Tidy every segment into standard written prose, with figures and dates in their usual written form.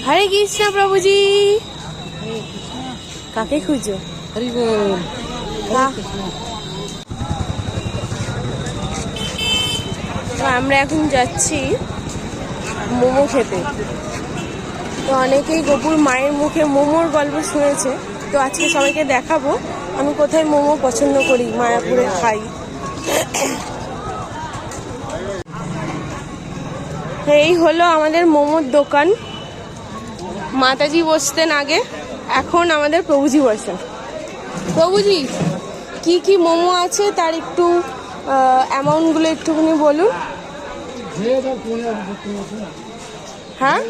হরে কৃষ্ণ প্রভুজি। কাকে খুঁজো? আমরা এখন যাচ্ছি মোমো খেতে। তো অনেকেই গপুর মায়ের মুখে মোমোর গল্প শুনেছে, তো আজকে সবাইকে দেখাবো আমি কোথায় মোমো পছন্দ করি, মায়াপুরে খাই। এই হলো আমাদের মোমোর দোকান। মাতাজি বসতেন আগে, এখন আমাদের প্রভুজি বসেন। প্রভুজি, কি কি মোমো আছে তার একটু অ্যামাউন্টগুলো একটুখানি বলুন। হ্যাঁ,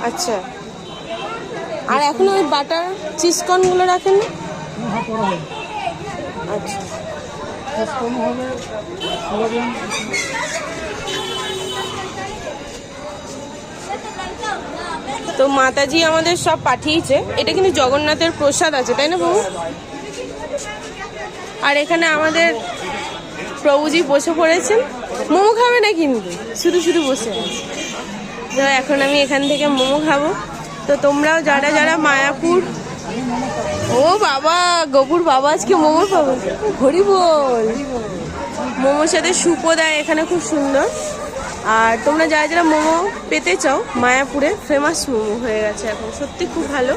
আচ্ছা। আর এখন ওই বাটার চিজকর্নগুলো রাখেন না? আচ্ছা। তো মাতাজি আমাদের সব পাঠিয়েছে। এটা কিন্তু জগন্নাথের প্রসাদ আছে, তাই না বাবু? আর এখানে আমাদের প্রভুজি বসে পড়েছেন, মোমো খাবে না কিন্তু শুধু শুধু বসে আছে। তো এখন আমি এখান থেকে মোমো খাবো। তো তোমরাও যারা যারা মায়াপুর, ও বাবা, গপুর বাবা আজকে মোমো পাবো। হরি বল। মোমোর সাথে সুপো দেয় এখানে, খুব সুন্দর। আর তোমরা যারা যারা মোমো পেতে চাও, মায়াপুরে ফেমাস মোমো হয়ে গেছে এখন, সত্যি খুব ভালো।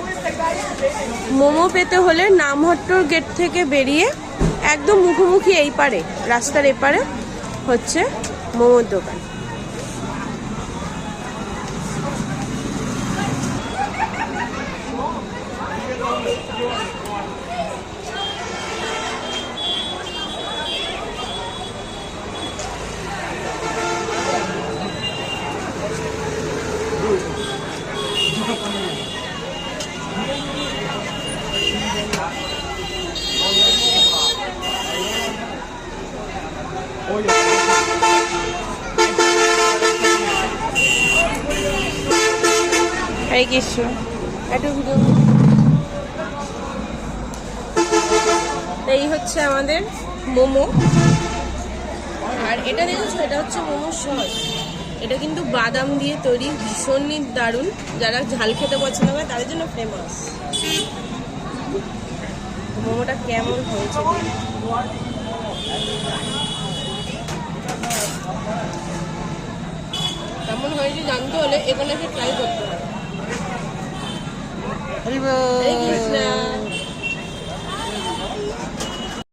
মোমো পেতে হলে নামহট্টর গেট থেকে বেরিয়ে একদম মুখোমুখি এই পারে, রাস্তার এপারে হচ্ছে মোমোর দোকান। হরে কৃষ্ণ। এই হচ্ছে আমাদের মোমো। আর এটা দেখেছো, এটা হচ্ছে মোমো সস। এটা কিন্তু বাদাম দিয়ে তৈরি, ভীষণই দারুণ। যারা ঝাল খেতে পছন্দ করে তাদের জন্য ফেমাস। মোমোটা কেমন হয়েছে, কেমন হয়েছে জানতে হলে এখানে এসে ট্রাই করতে হবে।